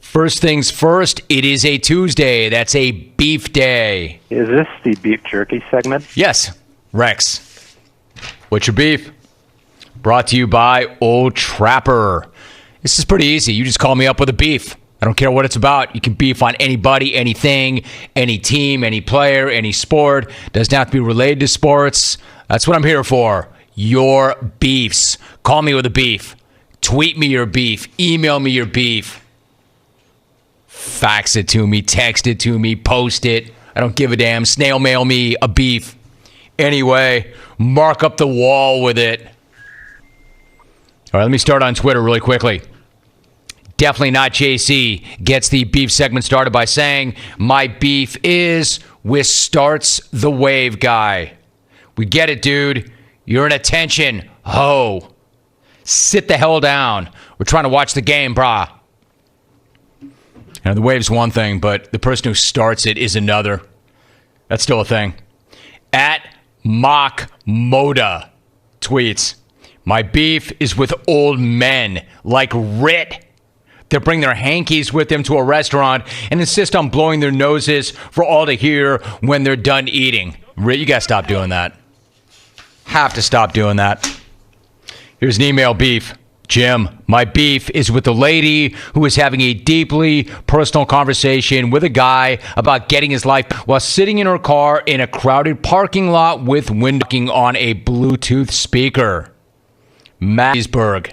First things first, it is a Tuesday. That's a beef day. Is this the beef jerky segment? Yes, Rex. What's your beef? Brought to you by Old Trapper. This is pretty easy. You just call me up with a beef. I don't care what it's about. You can beef on anybody, anything, any team, any player, any sport. Doesn't have to be related to sports. That's what I'm here for. Your beefs. Call me with a beef. Tweet me your beef. Email me your beef. Fax it to me. Text it to me. Post it. I don't give a damn. Snail mail me a beef. Anyway, mark up the wall with it. All right, let me start on Twitter really quickly. Definitely Not JC gets the beef segment started by saying, my beef is with Starts the Wave guy. We get it, dude. You're an attention ho. Sit the hell down. We're trying to watch the game, brah. Now, the wave's one thing, but the person who starts it is another. That's still a thing. At Mock Moda tweets, my beef is with old men like Rit that bring their hankies with them to a restaurant and insist on blowing their noses for all to hear when they're done eating. Rit, you gotta stop doing that. Have to stop doing that. Here's an email beef. Jim, my beef is with the lady who is having a deeply personal conversation with a guy about getting his life while sitting in her car in a crowded parking lot with windowing on a Bluetooth speaker. Mattisburg.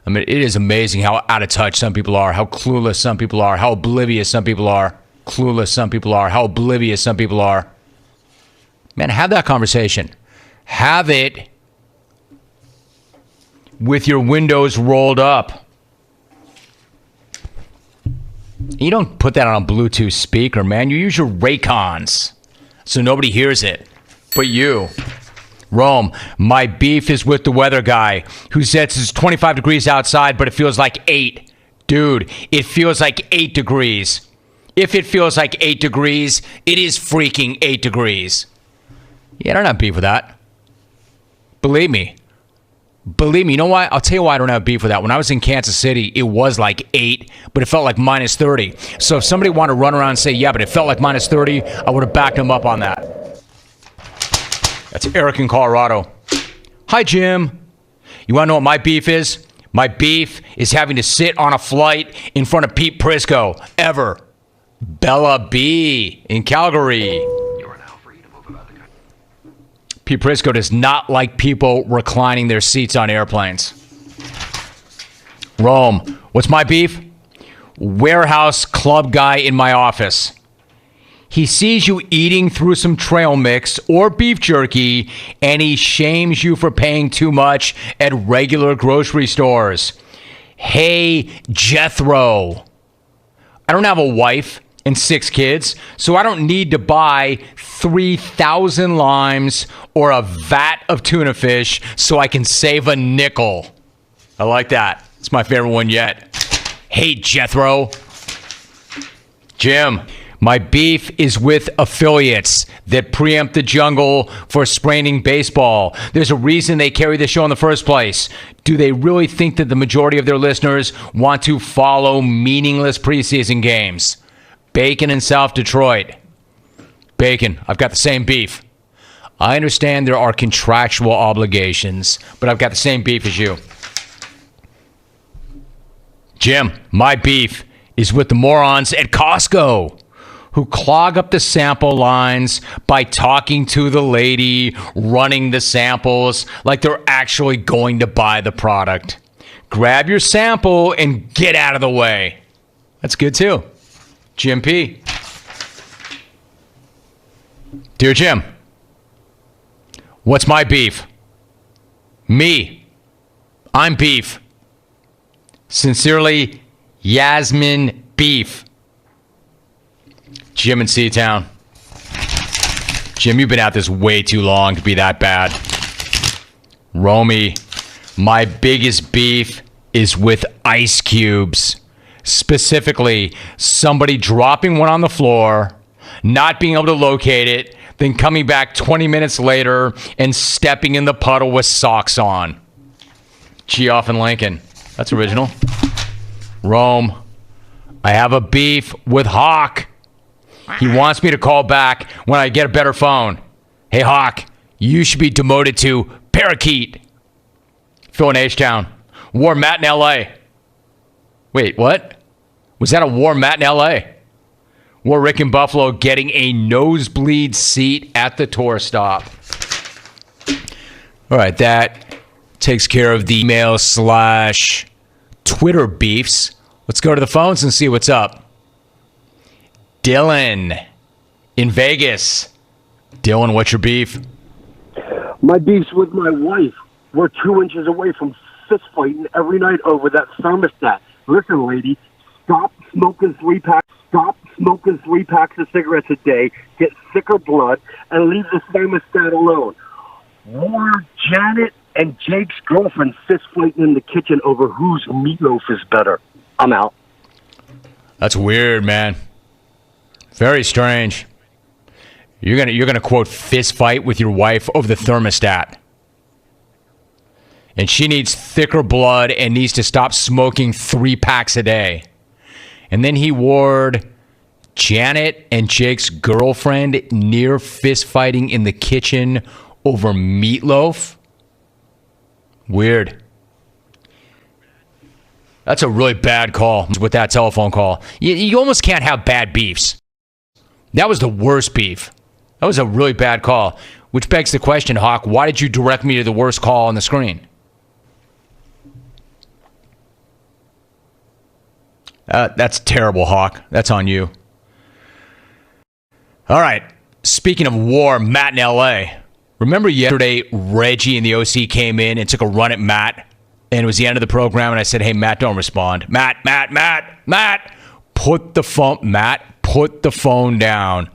I mean, it is amazing how out of touch some people are, how clueless some people are, how oblivious some people are. Clueless some people are, how oblivious some people are. Man, have that conversation. Have it with your windows rolled up. You don't put that on a Bluetooth speaker, man. You use your Raycons so nobody hears it but you. Rome, my beef is with the weather guy who says it's 25 degrees outside, but it feels like 8. Dude, it feels like 8 degrees. If it feels like 8 degrees, it is freaking 8 degrees. Yeah, I don't have beef with that. Believe me. You know why? I'll tell you why I don't have beef with that. When I was in Kansas City, it was like 8, but it felt like minus 30. So if somebody wanted to run around and say, yeah, but it felt like minus 30, I would have backed them up on that. That's Eric in Colorado. Hi, Jim. You want to know what my beef is? My beef is having to sit on a flight in front of Pete Prisco. Ever. Bella B in Calgary. Pete Prisco does not like people reclining their seats on airplanes. Rome. What's my beef? Warehouse club guy in my office. He sees you eating through some trail mix or beef jerky, and he shames you for paying too much at regular grocery stores. Hey, Jethro. I don't have a wife and 6 kids, so I don't need to buy 3,000 limes or a vat of tuna fish so I can save a nickel. I like that. It's my favorite one yet. Hey, Jethro. Jim. My beef is with affiliates that preempt the jungle for spraining baseball. There's a reason they carry the show in the first place. Do they really think that the majority of their listeners want to follow meaningless preseason games? Bacon in South Detroit. Bacon, I've got the same beef. I understand there are contractual obligations, but I've got the same beef as you. Jim, my beef is with the morons at Costco who clog up the sample lines by talking to the lady running the samples like they're actually going to buy the product. Grab your sample and get out of the way. That's good too. Jim P. Dear Jim, what's my beef? Me. I'm beef. Sincerely, Yasmin Beef. Jim in Seatown. Jim, you've been at this way too long to be that bad. Romy, my biggest beef is with ice cubes. Specifically, somebody dropping one on the floor, not being able to locate it, then coming back 20 minutes later and stepping in the puddle with socks on. Geoff and Lincoln. That's original. Rome. I have a beef with Hawk. He wants me to call back when I get a better phone. Hey, Hawk, you should be demoted to Parakeet. Phil in H-Town. War Matt in L.A. Wait, what? Was that a War Matt in L.A.? War Rick in Buffalo getting a nosebleed seat at the tour stop. All right, that takes care of the email/Twitter beefs. Let's go to the phones and see what's up. Dylan in Vegas. Dylan, what's your beef? My beef's with my wife. We're 2 inches away from fist fighting every night over that thermostat. Listen, lady, stop smoking 3 packs. Stop smoking 3 packs of cigarettes a day. Get sicker blood and leave the thermostat alone. War Janet and Jake's girlfriend fist fighting in the kitchen over whose meatloaf is better. I'm out. That's weird, man. Very strange. You're gonna quote fist fight with your wife over the thermostat. And she needs thicker blood and needs to stop smoking 3 packs a day. And then he warned Janet and Jake's girlfriend near fist fighting in the kitchen over meatloaf. Weird. That's a really bad call with that telephone call. You almost can't have bad beefs. That was the worst beef. That was a really bad call. Which begs the question, Hawk, why did you direct me to the worst call on the screen? That's terrible, Hawk. That's on you. All right. Speaking of war, Matt in L.A. Remember yesterday, Reggie and the OC came in and took a run at Matt, and it was the end of the program, and I said, hey, Matt, don't respond. Matt, put the phone down.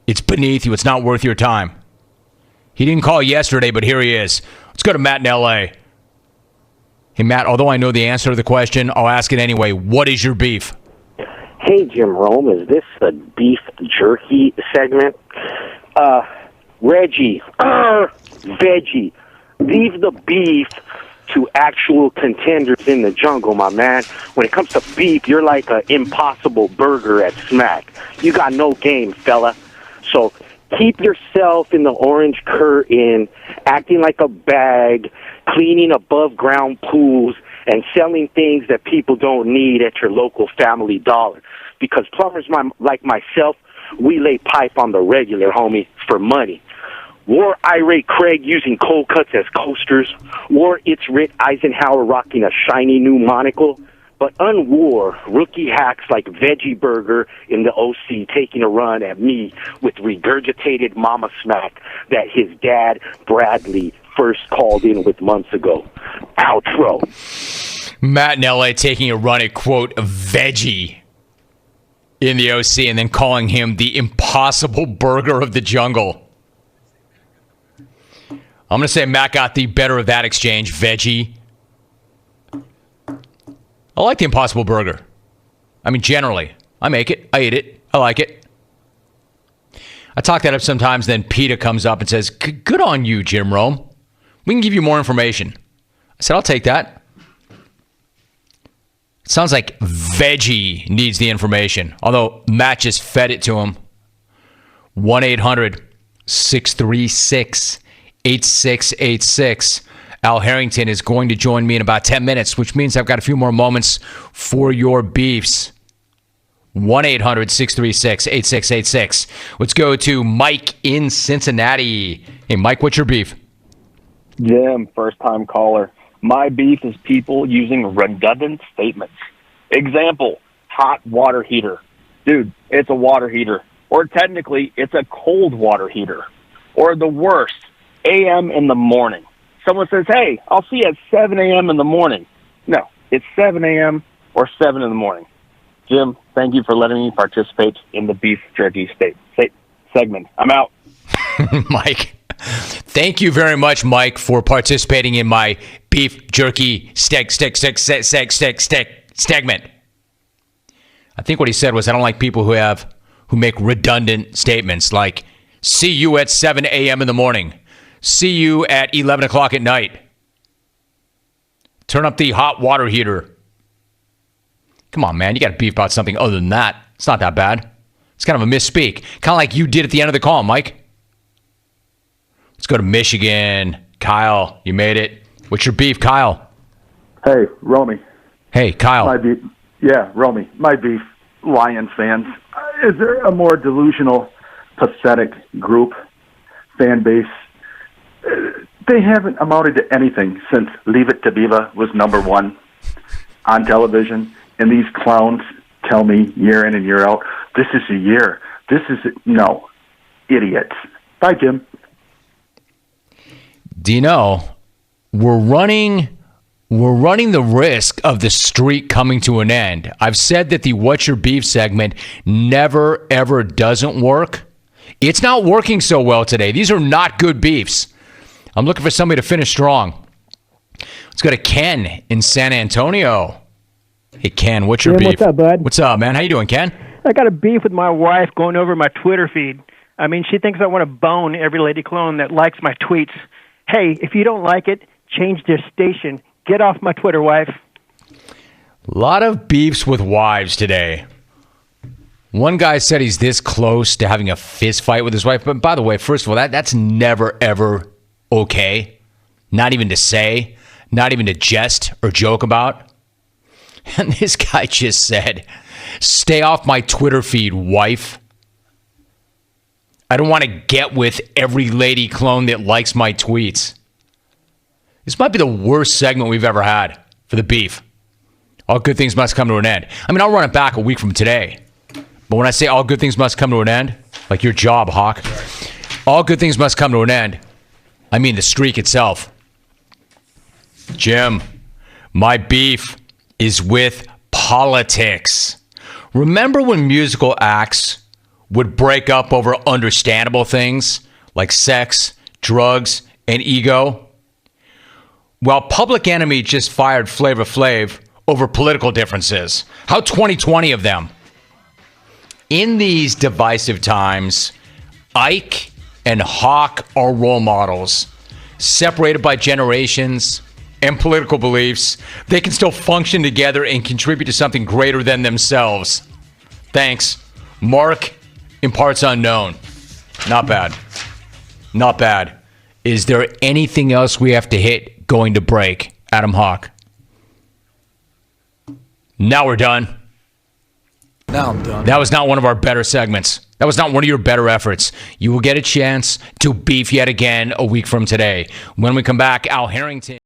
It's beneath you. It's not worth your time. He didn't call yesterday, but here he is. Let's go to Matt in L.A. Hey, Matt, although I know the answer to the question, I'll ask it anyway. What is your beef? Hey, Jim Rome, is this the beef jerky segment? Reggie, veggie, leave the beef to actual contenders in the jungle, my man. When it comes to beef, you're like an Impossible Burger at Smack. You got no game, fella. So keep yourself in the orange curtain, acting like a bag, cleaning above-ground pools, and selling things that people don't need at your local Family Dollar. Because plumbers like myself, we lay pipe on the regular, homie, for money. Wore irate Craig using cold cuts as coasters. Wore It's Rick Eisenhower rocking a shiny new monocle. But unwore rookie hacks like Veggie Burger in the OC taking a run at me with regurgitated mama smack that his dad, Bradley, first called in with months ago. Outro. Matt in LA taking a run at, quote, Veggie in the OC and then calling him the Impossible Burger of the jungle. I'm going to say Matt got the better of that exchange, Veggie. I like the Impossible Burger. I mean, generally. I make it. I eat it. I like it. I talk that up sometimes, then PETA comes up and says, good on you, Jim Rome. We can give you more information. I said, I'll take that. It sounds like Veggie needs the information, although Matt just fed it to him. 1-800-636-8686. Al Harrington is going to join me in about 10 minutes, which means I've got a few more moments for your beefs. 1-800-636-8686. Let's go to Mike in Cincinnati. Hey, Mike, what's your beef? Jim, first-time caller. My beef is people using redundant statements. Example, hot water heater. Dude, it's a water heater. Or technically, it's a cold water heater. Or the worst, a.m. in the morning. Someone says, hey, I'll see you at 7 a.m. in the morning. No, it's 7 a.m. or 7 in the morning. Jim, thank you for letting me participate in the beef jerky segment. I'm out. Mike, thank you very much, Mike, for participating in my beef jerky segment. I think what he said was, I don't like people who make redundant statements like, see you at 7 a.m. in the morning. See you at 11 o'clock at night. Turn up the hot water heater. Come on, man. You got to beef about something other than that. It's not that bad. It's kind of a misspeak. Kind of like you did at the end of the call, Mike. Let's go to Michigan. Kyle, you made it. What's your beef, Kyle? Hey, Romy. Hey, Kyle. My beef. Yeah, Romy. My beef. Lions fans. Is there a more delusional, pathetic group, fan base? They haven't amounted to anything since Leave It to Beaver was #1 on television, and these clowns tell me year in and year out, this is a year. This is no, idiots. Bye, Jim. Do you know, we're running the risk of the streak coming to an end. I've said that the What's Your Beef segment never, ever doesn't work. It's not working so well today. These are not good beefs. I'm looking for somebody to finish strong. Let's go to Ken in San Antonio. Hey, Ken, what's your beef? What's up, bud? What's up, man? How you doing, Ken? I got a beef with my wife going over my Twitter feed. I mean, she thinks I want to bone every lady clone that likes my tweets. Hey, if you don't like it, change their station. Get off my Twitter, wife. A lot of beefs with wives today. One guy said he's this close to having a fist fight with his wife. But by the way, first of all, that's never, ever okay. Not even to say, not even to jest or joke about. And this guy just said, stay off my Twitter feed, wife. I don't want to get with every lady clone that likes my tweets. This might be the worst segment we've ever had for the beef. All good things must come to an end. I mean, I'll run it back a week from today. But when I say all good things must come to an end, like your job, Hawk, all good things must come to an end, I mean the streak itself. Jim, my beef is with politics. Remember when musical acts would break up over understandable things like sex, drugs, and ego? Well, Public Enemy just fired Flavor Flav over political differences. How 2020 of them. In these divisive times, Ike and Hawk are role models. Separated by generations and political beliefs, they can still function together and contribute to something greater than themselves. Thanks. Mark in parts unknown. Not bad. Not bad. Is there anything else we have to hit going to break, Adam Hawk? Now we're done. Now I'm done. That was not one of our better segments. That was not one of your better efforts. You will get a chance to beef yet again a week from today. When we come back, Al Harrington.